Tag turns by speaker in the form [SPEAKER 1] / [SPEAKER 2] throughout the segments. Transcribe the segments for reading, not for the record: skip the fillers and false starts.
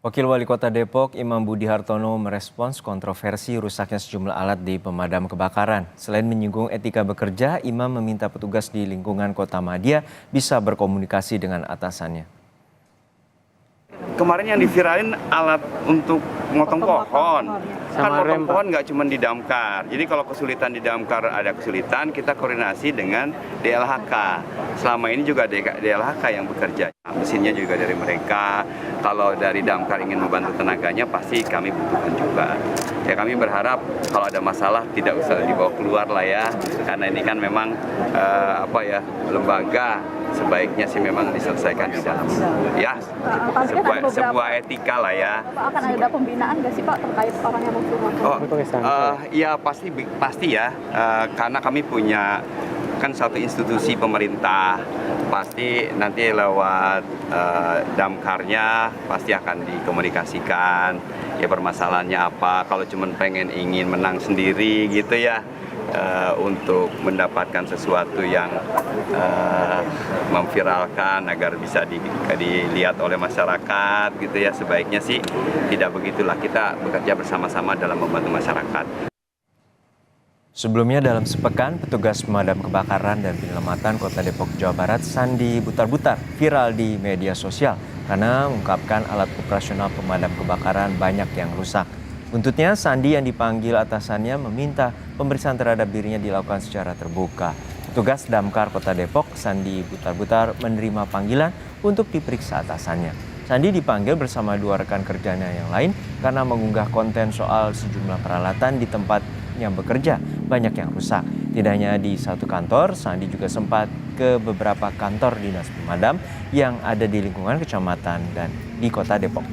[SPEAKER 1] Wakil Wali Kota Depok, Imam Budi Hartono merespons kontroversi rusaknya sejumlah alat di pemadam kebakaran. Selain menyinggung etika bekerja, Imam meminta petugas di lingkungan Kota Madia bisa berkomunikasi dengan atasannya.
[SPEAKER 2] Kemarin yang diviralin alat untuk motong pohon. Kan motong pohon nggak cuma di damkar. Jadi kalau kesulitan di damkar ada kesulitan, kita koordinasi dengan DLHK. Selama ini juga DLHK yang bekerja. Mesinnya juga dari mereka. Kalau dari damkar ingin membantu tenaganya, pasti kami butuhkan juga. Ya kami berharap kalau ada masalah tidak usah dibawa keluar lah ya. Karena ini kan memang lembaga sebaiknya sih memang diselesaikan di dalam. Ya, sebuah etika lah ya.
[SPEAKER 3] Pak, akan ada pembinaan nggak sih Pak terkait orang yang mengfilm?
[SPEAKER 2] Ya pasti ya, karena kami punya kan satu institusi pemerintah, pasti nanti lewat damkarnya pasti akan dikomunikasikan ya permasalahannya apa. Kalau cuma ingin menang sendiri gitu ya, untuk mendapatkan sesuatu yang memviralkan agar bisa dilihat oleh masyarakat gitu ya, sebaiknya sih tidak begitulah, kita bekerja bersama-sama dalam membantu masyarakat.
[SPEAKER 1] Sebelumnya dalam sepekan, petugas pemadam kebakaran dan penyelamatan Kota Depok, Jawa Barat, Sandi Butar-Butar, viral di media sosial karena mengungkapkan alat operasional pemadam kebakaran banyak yang rusak. Buntutnya, Sandi yang dipanggil atasannya meminta pemeriksaan terhadap dirinya dilakukan secara terbuka. Petugas Damkar Kota Depok, Sandi Butar-Butar, menerima panggilan untuk diperiksa atasannya. Sandi dipanggil bersama dua rekan kerjanya yang lain karena mengunggah konten soal sejumlah peralatan di tempat yang bekerja banyak yang rusak. Tidak hanya di satu kantor, Sandi juga sempat ke beberapa kantor dinas pemadam yang ada di lingkungan kecamatan dan di Kota Depok.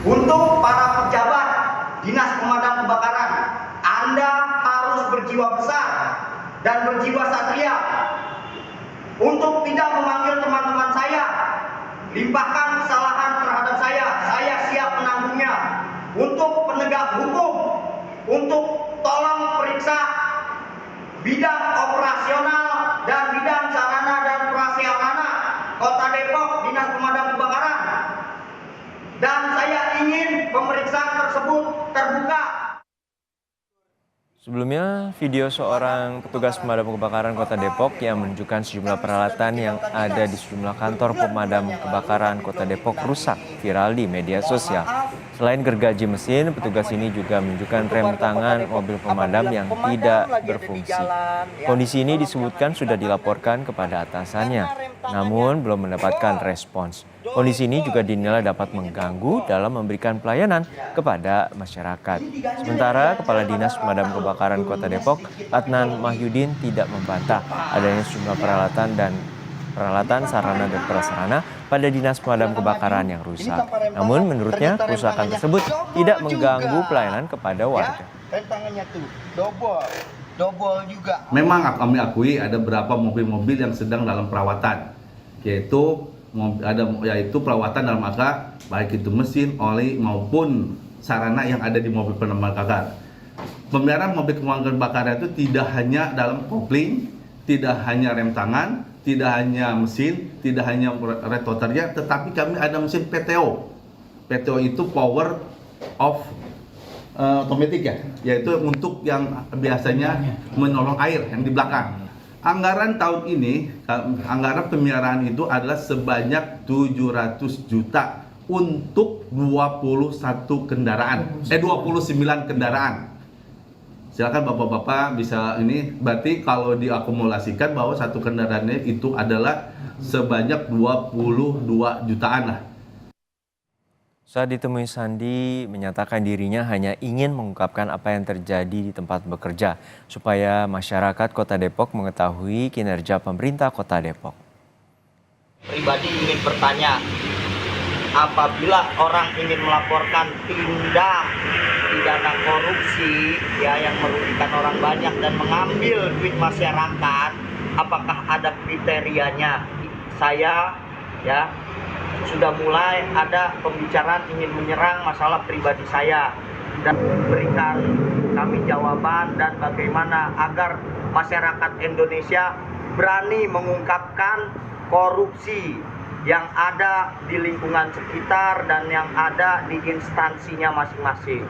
[SPEAKER 4] Untuk para pejabat dinas pemadam kebakaran, Anda harus berjiwa besar dan berjiwa satria untuk tidak memanggil teman-teman saya, limpahkan kesalahan terhadap saya siap menanggungnya. Untuk penegak hukum, untuk tolong periksa bidang operasional dan bidang sarana dan prasarana Kota Depok Dinas Pemadam Kebakaran. Dan saya ingin pemeriksaan tersebut terbuka.
[SPEAKER 1] Sebelumnya, video seorang petugas pemadam kebakaran Kota Depok yang menunjukkan sejumlah peralatan yang ada di sejumlah kantor pemadam kebakaran Kota Depok rusak viral di media sosial. Selain gergaji mesin, petugas ini juga menunjukkan rem tangan mobil pemadam yang tidak berfungsi. Kondisi ini disebutkan sudah dilaporkan kepada atasannya, namun belum mendapatkan respons. Kondisi ini juga dinilai dapat mengganggu dalam memberikan pelayanan kepada masyarakat. Sementara Kepala Dinas Pemadam Kebakaran Kota Depok, Adnan Mahyudin, tidak membantah adanya sejumlah peralatan sarana dan prasarana pada Dinas Pemadam Kebakaran yang rusak. Namun menurutnya kerusakan tersebut tidak mengganggu pelayanan kepada warga.
[SPEAKER 5] Memang kami akui ada beberapa mobil-mobil yang sedang dalam perawatan, yaitu perawatan dalam angka baik itu mesin, oli maupun sarana yang ada di mobil pemadam kebakaran. Pemeliharaan mobil pemadam kebakaran itu tidak hanya dalam kopling, tidak hanya rem tangan, tidak hanya mesin, tidak hanya rotornya, tetapi kami ada mesin PTO. PTO itu power of otomatis ya, yaitu untuk yang biasanya menolong air yang di belakang. Anggaran tahun ini, anggaran pemeliharaan itu adalah sebanyak 700 juta untuk 29 kendaraan. Silakan Bapak-bapak bisa ini, berarti kalau diakumulasikan bahwa satu kendaraannya itu adalah sebanyak 22 jutaan lah.
[SPEAKER 1] Saat ditemui, Sandi menyatakan dirinya hanya ingin mengungkapkan apa yang terjadi di tempat bekerja supaya masyarakat Kota Depok mengetahui kinerja pemerintah Kota Depok.
[SPEAKER 4] Pribadi ingin bertanya, apabila orang ingin melaporkan tindak pidana korupsi ya yang merugikan orang banyak dan mengambil duit masyarakat, apakah ada kriterianya? Saya ya sudah mulai ada pembicaraan ingin menyerang masalah pribadi saya dan berikan kami jawaban dan bagaimana agar masyarakat Indonesia berani mengungkapkan korupsi yang ada di lingkungan sekitar dan yang ada di instansinya masing-masing.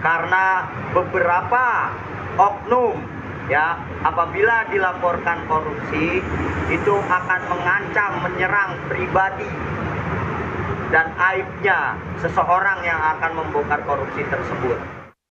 [SPEAKER 4] Karena beberapa oknum ya apabila dilaporkan korupsi itu akan mengancam, menyerang pribadi dan aibnya seseorang yang akan membongkar korupsi tersebut.